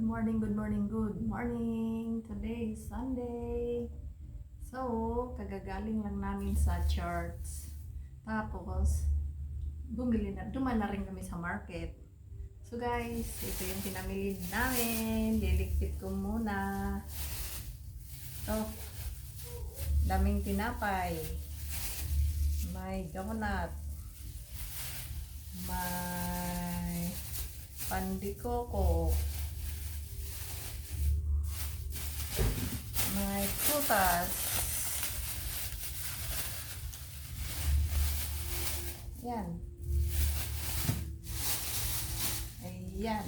morning, good morning, good morning. Today is Sunday. So, kagagaling lang namin sa church. Tapos, duman na rin kami sa market. So guys, ito yung pinamili namin. Liligpit ko muna. Ito, daming tinapay. May donut. May pandikoko. May prutas. Yan. Ayan.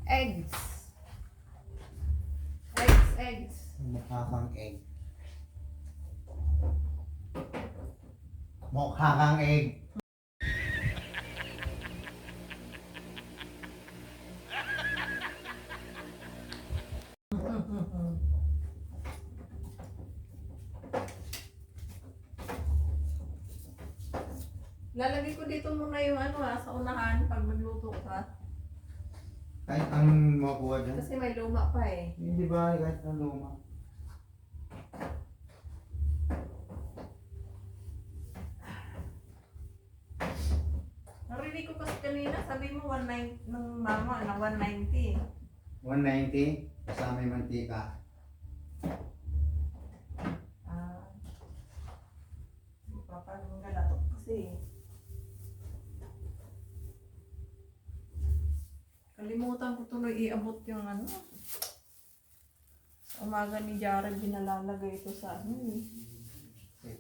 Eggs. Eggs. Mukha kang egg. Mukha kang egg. Lalagay ko dito muna yung sa unahan pag magluto ka. Kahit anong makuha dyan. Kasi may luma pa eh. Hindi ba kahit anong luma? Narinig ko kasi kanina, sabi mo 190 ng mama na 190. 190, kasama yung mantika. Papalang galatok kasi. Kalimutan ko tuloy iabot yung sa umaga ni Jared, binalalagay ito sa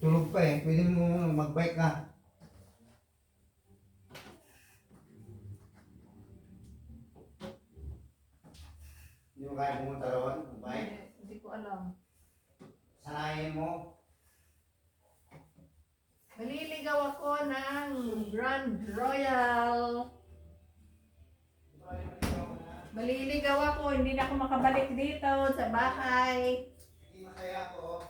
Tulog pa eh. Pwede mo mag-bike ka. Hindi mo kaya pumunta roon? Mag-bike? Hindi ko alam. Sanayin mo. Maliligaw ako ng Grand Royal. Maliligaw ako, hindi na ako makabalik dito sa bahay. Hindi masaya ako.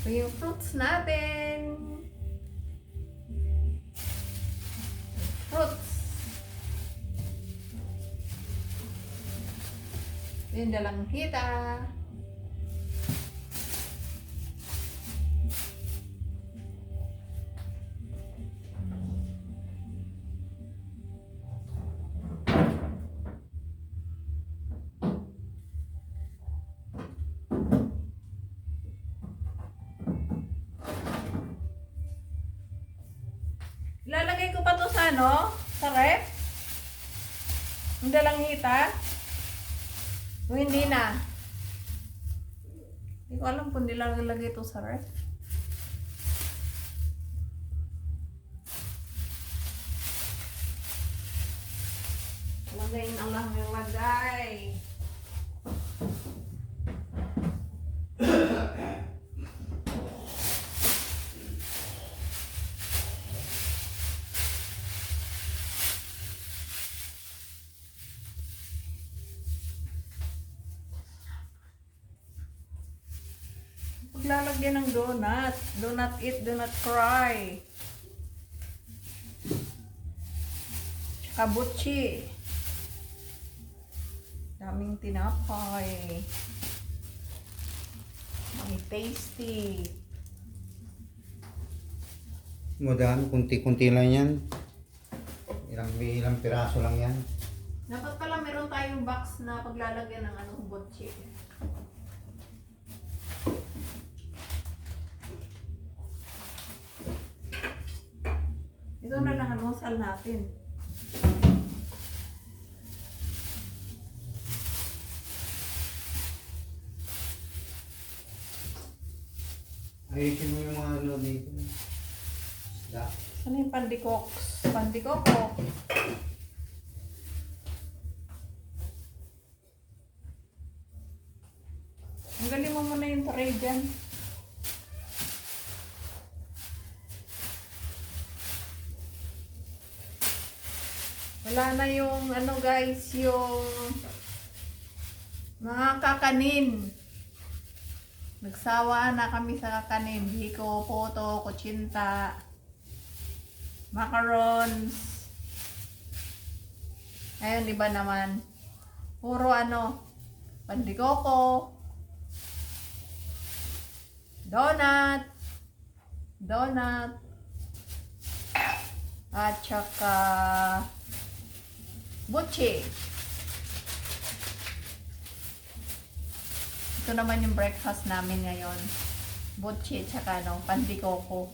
Ito yung fruits natin. Fruits. Ito yung dalanghita. Ilalagay ko pa to sa sa ref. Ang dalanghita. O hindi na. Hindi ko alam kung nilalagay ito sa ref. Lagay na lang yung lagay. Paglalagyan ng donut. Donut eat, donut cry. Tsaka butchi. Daming tinapay. May tasty. Madami, kunti-kunti lang yan. Ilang piraso lang yan. Dapat pala meron tayong box na paglalagyan ng butchi. Ito na lang ang almusal natin. Ayusin mo yung mga dito. Isda. Ano yung pandikoks? Pandikoko. Ang galing mo muna yung tray dyan. Wala na yung guys, yung Mga kakanin. Nagsawa na kami sa kakanin. Hiko, poto, kutsinta, macarons. Ayun, iba naman. Puro pandikoko, donut, at saka butchi. Ito naman yung breakfast namin ngayon. Butchi, tsaka pandikoko.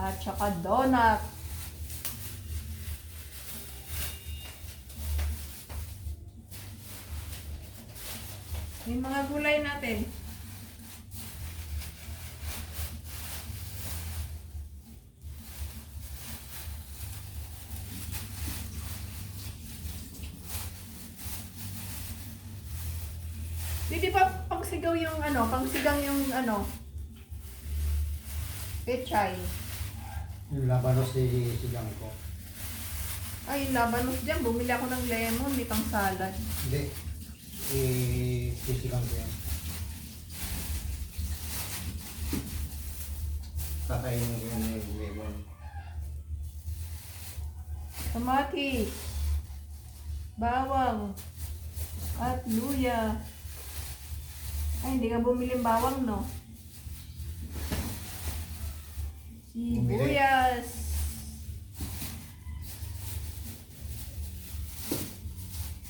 At saka donut. Yung mga gulay natin. Di ba pangsigaw yung pangsigang yung pechay. Yung labanos sigang ko. Ay, labanos dyan. Bumili ako ng lemon, may pang salad. Hindi. Sisigang ko yan. Kakainin ko yan yung lemon. Kamatis, bawang, at luya. Ay, hindi ka bumili ng bawang, no? Sibuyas.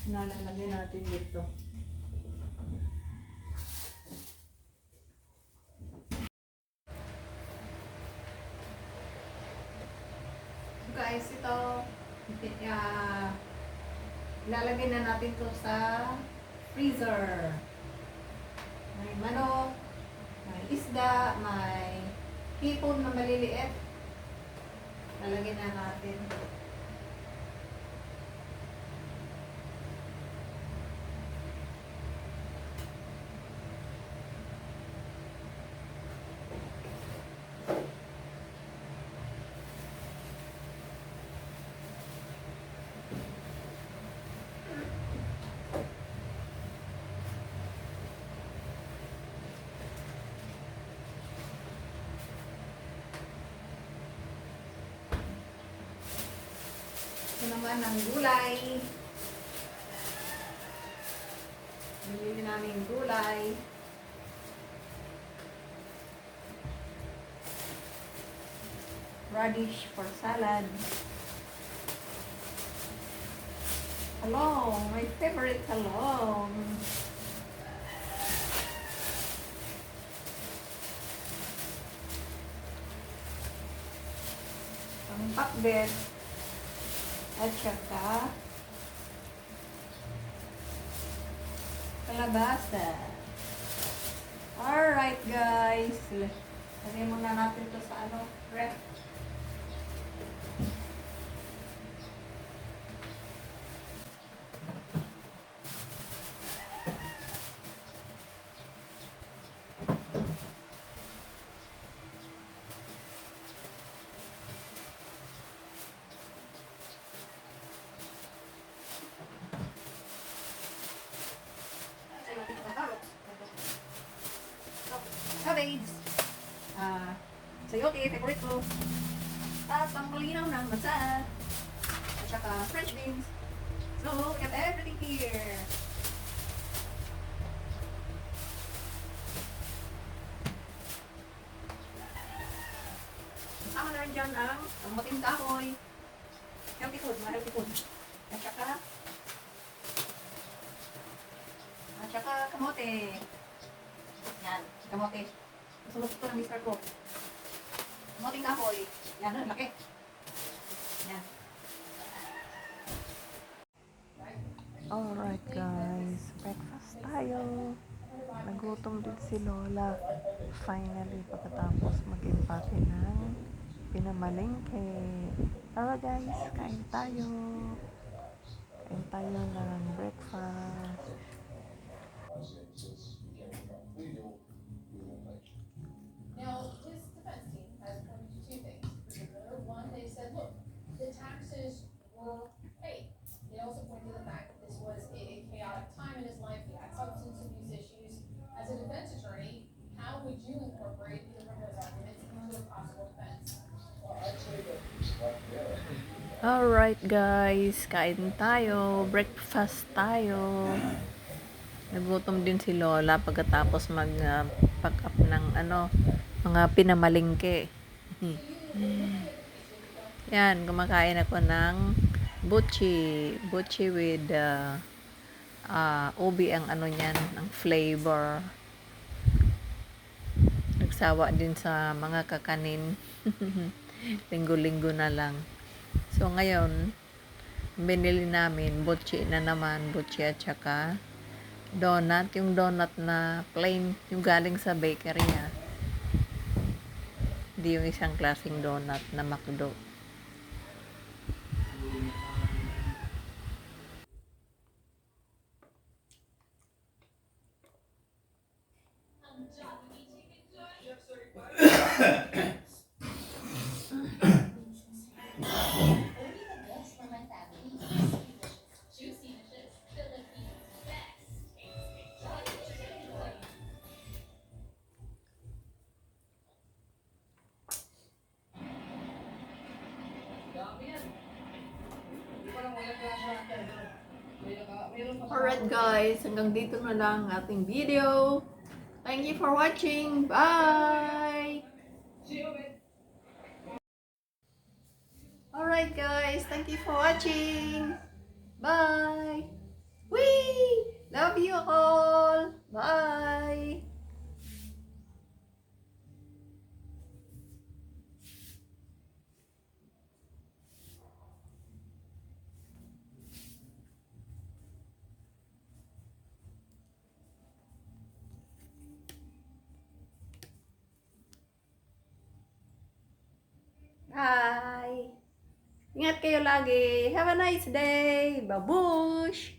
Nalalagay natin dito. So guys, ito ilalagay na natin to sa freezer. May manok, may isda, may hipon na maliliit. Lalagay na natin. Ito naman ang gulay. Nilili namin gulay. Radish for salad. Talong, my favorite talong. Ang pakbet. At saka kalabasa. Alright guys. Lagyan muna natin ito sa ref. Cabbage. Sayote, favorite ko. At pangkulinaw ng masa. At saka French beans. So, we have everything here. Kasama na rin dyan ang mating kahoy. Healthy food, mga healthy food. At saka kamote. Yan, kamote. Susunod ito ng mister ko. Kamoting kahoy. Yan, laki. Yan. Alright guys, breakfast tayo. Nagutom din si Lola. Finally, pagkatapos mag-impake ng pinamalengke. Tara guys, kain tayo. Kain tayo ng breakfast. Now, his defense team has pointed to two things. One, they said, look, the taxes were paid. They also pointed to the fact that this was a chaotic time. Alright guys, kain tayo. Breakfast tayo. Nagutom din si Lola pagkatapos mag-pack up ng mga pinamalingke. Yan, kumakain ako ng buchi. Buchi with ubi ang niyan, ang flavor. Nagsawa din sa mga kakanin. Linggo-linggo na lang. So ngayon, binili namin buchi na naman, buchi at saka donut, yung donut na plain, yung galing sa bakery Hindi yung isang klaseng donut na McDo. Juicy dishes, Philippines best. Alright guys, hanggang dito na lang ang ating video. Thank you for watching. Bye! Alright guys, thank you for watching. Bye! Whee! Love you all! Bye! Bye! Ingat kayo lagi. Have a nice day. Babush!